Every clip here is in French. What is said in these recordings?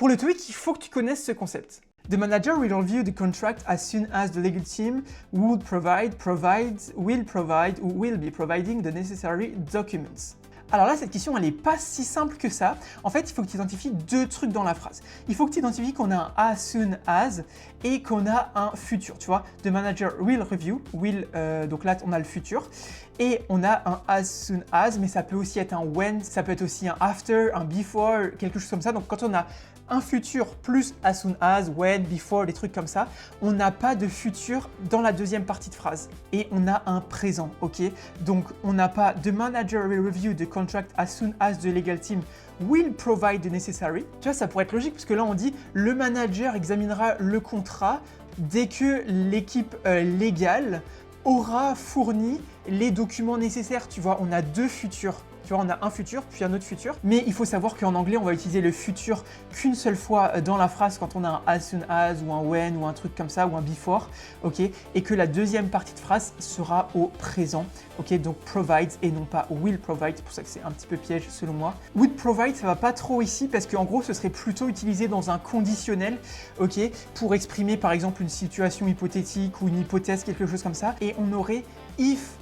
Pour le TOEIC, il faut que tu connaisses ce concept. The manager will review the contract as soon as the legal team would provide, provides, will provide ou will be providing the necessary documents. Alors là, cette question, elle n'est pas si simple que ça. En fait, il faut que tu identifies deux trucs dans la phrase. Il faut que tu identifies qu'on a un as soon as et qu'on a un futur. Tu vois, the manager will review, will, donc là, on a le futur. Et on a un as soon as, mais ça peut aussi être un when, ça peut être aussi un after, un before, quelque chose comme ça. Donc quand on a un futur plus as soon as, when, before, des trucs comme ça, on n'a pas de futur dans la deuxième partie de phrase. Et on a un présent, ok? Donc on n'a pas the manager will review the contract as soon as the legal team will provide the necessary. Tu vois, ça pourrait être logique parce que là on dit le manager examinera le contrat dès que l'équipe légale aura fourni les documents nécessaires. Tu vois, on a deux futurs. Tu vois, on a un futur, puis un autre futur. Mais il faut savoir qu'en anglais, on va utiliser le futur qu'une seule fois dans la phrase quand on a un as soon as ou un when ou un truc comme ça ou un before, ok? Et que la deuxième partie de phrase sera au présent, ok? Donc provides et non pas will provide. C'est pour ça que c'est un petit peu piège selon moi. Would provide, ça va pas trop ici parce qu'en gros, ce serait plutôt utilisé dans un conditionnel, ok? Pour exprimer par exemple une situation hypothétique ou une hypothèse, quelque chose comme ça. Et on aurait if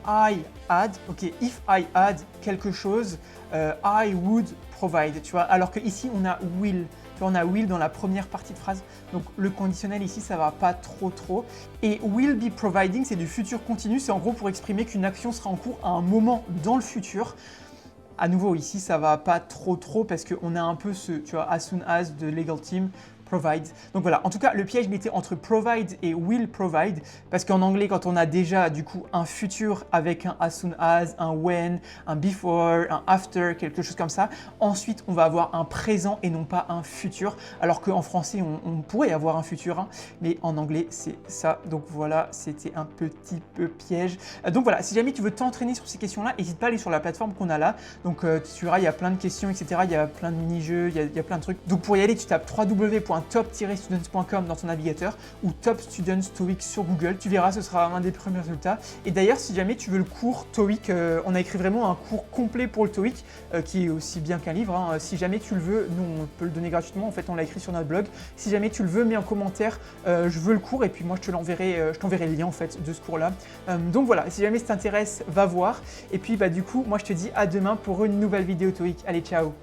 I had, ok, if I had quelque chose, I would provide, tu vois, alors que ici on a will, tu vois, on a will dans la première partie de phrase, donc le conditionnel ici ça va pas trop, et will be providing c'est du futur continu, c'est en gros pour exprimer qu'une action sera en cours à un moment dans le futur. À nouveau ici ça va pas trop parce qu'on a un peu ce, tu vois, as soon as de legal team, provide. Donc voilà, en tout cas, le piège il était entre provide et will provide, parce qu'en anglais, quand on a déjà du coup un futur avec un as soon as, un when, un before, un after, quelque chose comme ça, ensuite on va avoir un présent et non pas un futur, alors qu'en français, on pourrait avoir un futur, hein, mais en anglais, c'est ça. Donc voilà, c'était un petit peu piège. Donc voilà, si jamais tu veux t'entraîner sur ces questions-là, n'hésite pas à aller sur la plateforme qu'on a là. Donc tu verras, il y a plein de questions, etc. Il y a plein de mini-jeux, il y a plein de trucs. Donc pour y aller, tu tapes www.top-students.com dans ton navigateur ou Top Students TOEIC sur Google. Tu verras, ce sera un des premiers résultats. Et d'ailleurs, si jamais tu veux le cours TOEIC, on a écrit vraiment un cours complet pour le TOEIC qui est aussi bien qu'un livre, hein. Si jamais tu le veux, nous on peut le donner gratuitement. En fait, on l'a écrit sur notre blog. Si jamais tu le veux, mets en commentaire, je veux le cours et puis moi je te l'enverrai, je t'enverrai le lien en fait de ce cours-là. Donc voilà, si jamais ça t'intéresse, va voir. Et puis bah du coup, moi je te dis à demain pour une nouvelle vidéo TOEIC. Allez, ciao!